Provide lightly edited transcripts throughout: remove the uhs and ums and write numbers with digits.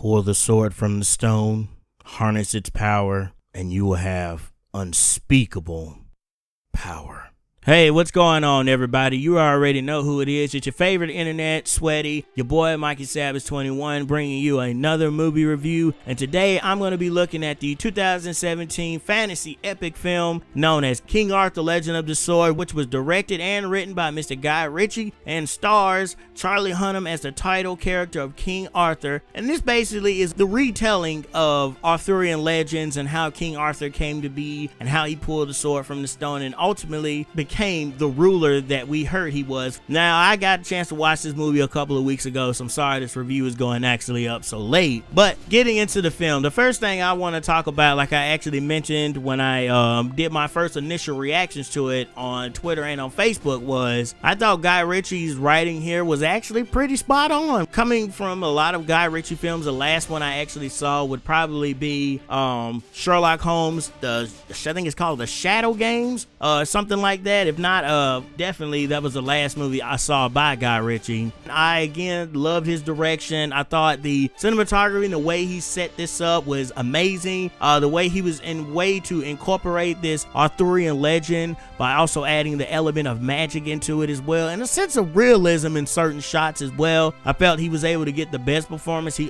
Pull the sword from the stone, harness its power, and you will have unspeakable power. Hey, what's going on, everybody? You already know who it is. It's your favorite internet sweaty, your boy Mikey Savage 21, bringing you another movie review. And today I'm going to be looking at the 2017 fantasy epic film known as King Arthur: Legend of the Sword, which was directed and written by Mr. Guy Ritchie and stars Charlie Hunnam as the title character of King Arthur. And this basically is the retelling of Arthurian legends and how King Arthur came to be and how he pulled the sword from the stone and ultimately became the ruler that we heard he was. Now, I got a chance to watch this movie a couple of weeks ago, so I'm sorry this review is going actually up so late. But getting into the film, the first thing I want to talk about, like I actually mentioned when I did my first initial reactions to it on Twitter and on Facebook, was I thought Guy Ritchie's writing here was actually pretty spot on. Coming from a lot of Guy Ritchie films, the last one I actually saw would probably be Sherlock Holmes, I think it's called The Shadow Games, something like that. If not, definitely that was the last movie I saw by Guy Ritchie. I again loved his direction. I thought the cinematography and the way he set this up was amazing. The way he was in way to incorporate this Arthurian legend by also adding the element of magic into it as well, and a sense of realism in certain shots as well. I felt he was able to get the best performance he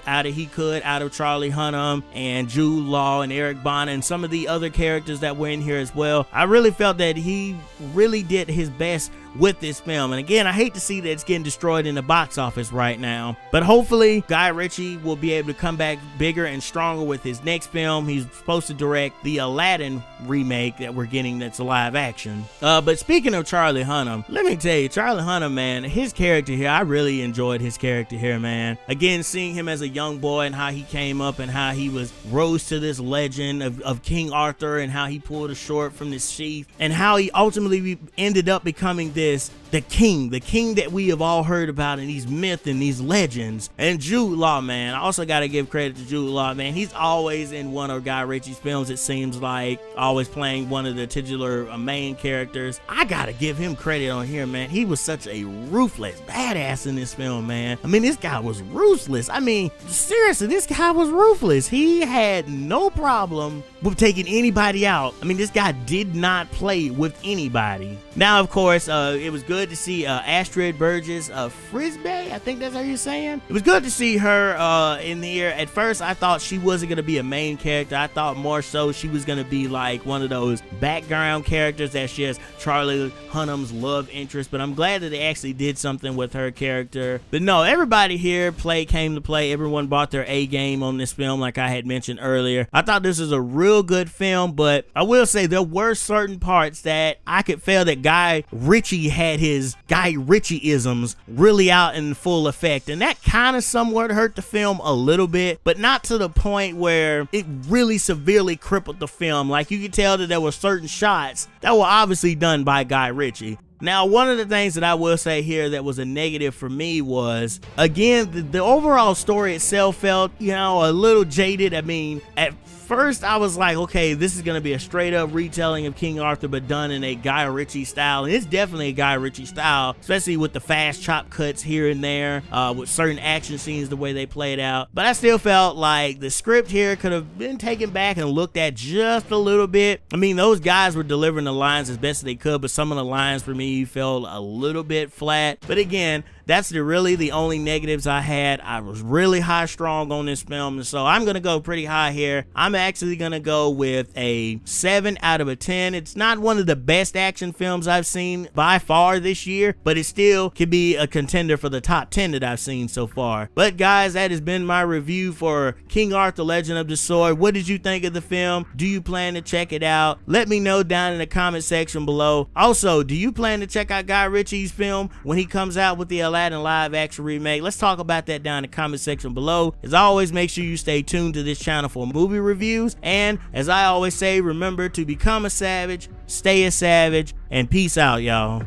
could out of Charlie Hunnam and Jude and Eric Bana and some of the other characters that were in here as well. I really felt that he really did his best with this film, and again, I hate to see that it's getting destroyed in the box office right now, but hopefully Guy Ritchie will be able to come back bigger and stronger with his next film. He's supposed to direct the Aladdin remake that we're getting that's live action. But speaking of Charlie Hunnam, let me tell you, Charlie Hunnam, man, his character here, I really enjoyed his character here, man. Again, seeing him as a young boy and how he came up and how he rose to this legend of King Arthur and how he pulled a sword from this sheath and how he ultimately ended up becoming the king that we have all heard about in these myths and these legends. And Jude Law, man, I also got to give credit to Jude Law, man. He's always in one of Guy Ritchie's films, it seems like, always playing one of the titular main characters. I gotta give him credit on here, man. He was such a ruthless badass in this film, man. I mean, this guy was ruthless. I mean, seriously, this guy was ruthless. He had no problem with taking anybody out. I mean, this guy did not play with anybody. Now, of course, it was good to see Àstrid Bergès-Frisbey, I think that's how you're saying. It was good to see her in here. At first, I thought she wasn't going to be a main character. I thought more so she was going to be like one of those background characters that's just Charlie Hunnam's love interest, but I'm glad that they actually did something with her character. But no, everybody here came to play. Everyone brought their A game on this film, like I had mentioned earlier. I thought this was a real good film, but I will say there were certain parts that I could feel that Guy Ritchie had his Guy Ritchie-isms really out in full effect, and that kind of somewhat hurt the film a little bit, but not to the point where it really severely crippled the film. Like, you could tell that there were certain shots that were obviously done by Guy Ritchie. Now, one of the things that I will say here that was a negative for me was, again, the overall story itself felt, you know, a little jaded. I mean, at first I was like, okay, this is gonna be a straight up retelling of King Arthur, but done in a Guy Ritchie style, and it's definitely a Guy Ritchie style, especially with the fast chop cuts here and there, with certain action scenes, the way they played out. But I still felt like the script here could have been taken back and looked at just a little bit. I mean, those guys were delivering the lines as best as they could, but some of the lines for me felt a little bit flat. But again, that's really the only negatives I had. I was really high strong on this film, and so I'm gonna go pretty high here. I'm actually gonna go with a 7 out of a 10. It's not one of the best action films I've seen by far this year, but it still could be a contender for the top 10 that I've seen so far. But guys, that has been my review for King Arthur: Legend of the Sword. What did you think of the film? Do you plan to check it out? Let me know down in the comment section below. Also, do you plan to check out Guy Ritchie's film when he comes out with the Aladdin live action remake? Let's talk about that down in the comment section below. As always, make sure you stay tuned to this channel for movie reviews, and as I always say, remember to become a savage, stay a savage, and peace out, y'all.